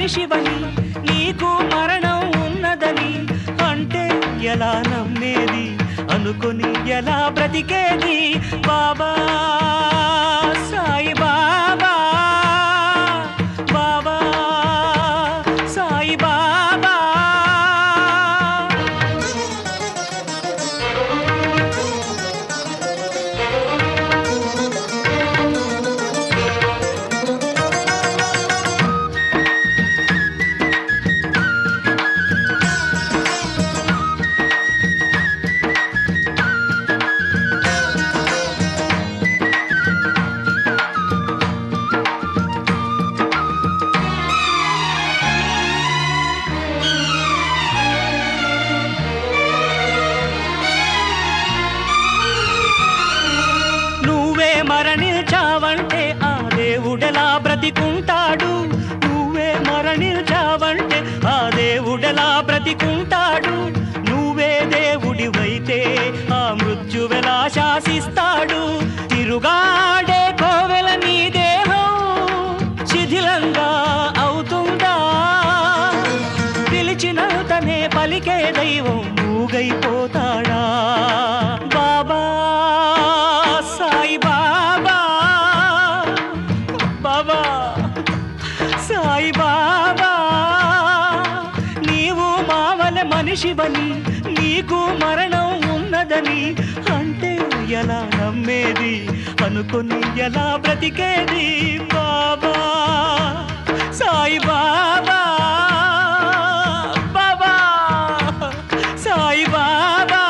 మనిషివని నీకు మరణం ఉన్నదని అంటే ఎలా నమ్మేది అనుకొని ఎలా బ్రతికేది బాబా సాయి బాబా బాబా సాయి బాబా మరణించావంటే ఆ దేవుడెలా బ్రతికుంటాడు నువ్వే మరణించావంటే ఆ దేవుడెలా బ్రతికుంటాడు నువ్వే దేవుడివైతే ఆ మృత్యువెలా శాసిస్తాడు తిరుగాడే కోవెల నీ దేహం శిథిలంగా అవుతుందా పిలిచినంతనే పలికే దైవం మూగైపోతాడా బాబా సాయి బాబా బాబా సాయి బాబా నీవు మావల మనిషివని నీకు మరణం ఉన్నదని అంటే ఎలా నమ్మేది అనుకొని ఎలా బ్రతికేది బాబా సాయి బాబా బాబా సాయి బాబా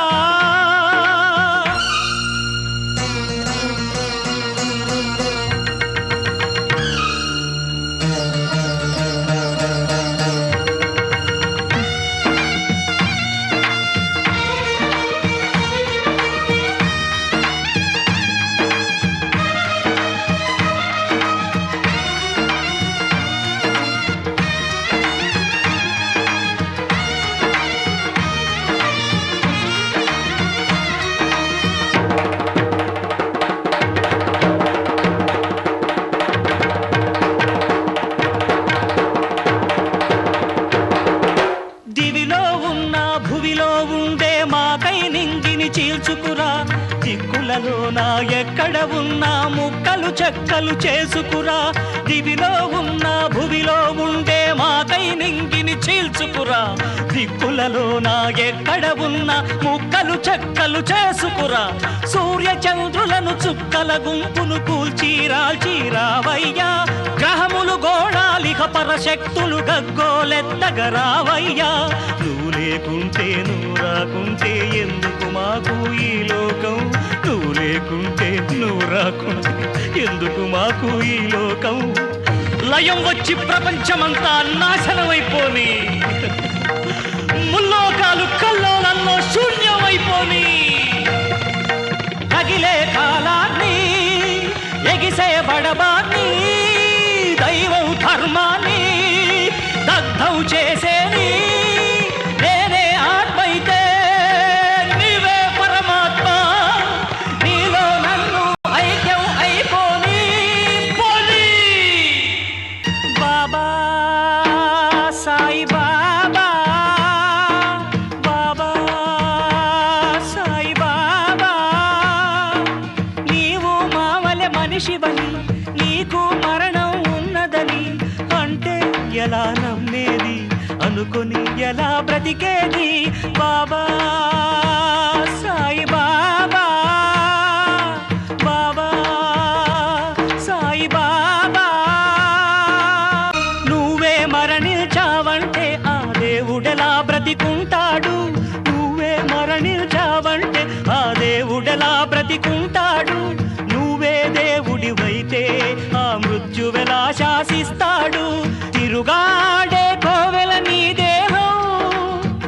చీల్చుకురా దిక్కులలో నా ఎక్కడ ఉన్నా ముక్కలు చెక్కలు చేసుకురా దివిలో ఉన్న భువిలో ఉండే మాకై నింగిని చీల్చుకురా దిక్కులలో నా ఎక్కడ ఉన్న ముక్కలు చెక్కలు చేసుకురా సూర్య చంద్రులను చుక్కల గుంపును కూల్చీరాల్చీరావయ్యా గ్రహములు గోళాలిక పరశక్తులు గగ్గోలెత్తగరావయ్యా నువ్వు లేకుంటే నువ్వు రాకుంటే ఎందుకు మాకు ఈ లోకం నువ్వు లేకుంటే నువ్వు రాకుంటే ఎందుకు మాకు ఈ లోకం లయం వచ్చి ప్రపంచమంతా నాశనమైపోని ముల్లోకాలు కల్లోలంలో శూన్యమైపోని తగిలే కాలాన్ని ఎగిసే బడబాన్ని దైవం ధర్మాన్ని దగ్ధం చేసేని నేనే ఆత్మైతే నీవే పరమాత్మ నీలో నన్ను ఐక్యం అయిపోని పోని బాబా సాయి బాబా బాబా సాయి బాబా నీవు మావలె మనిషివని నీకు మరణం ఉన్నదని అంటే ఎలా నమ్మేది అనుకొని ఎలా బ్రతికేది బాబా సాయి బాబా బాబా సాయి బాబా నువ్వే మరణించావంటే ఆ దేవుడెలా బ్రతికుంటాడు నువ్వే మరణించావంటే ఆ దేవుడెలా బ్రతికుంటాడు నువ్వే దేవుడివైతే ఆ మృత్యువెలా శాసిస్తాడు తిరుగాడే కోవెల నీ దేహం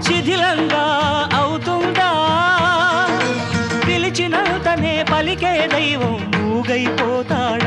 శిథిలంగా అవుతుందా పిలిచినంతనే పలికే దైవం మూగైపోతాడు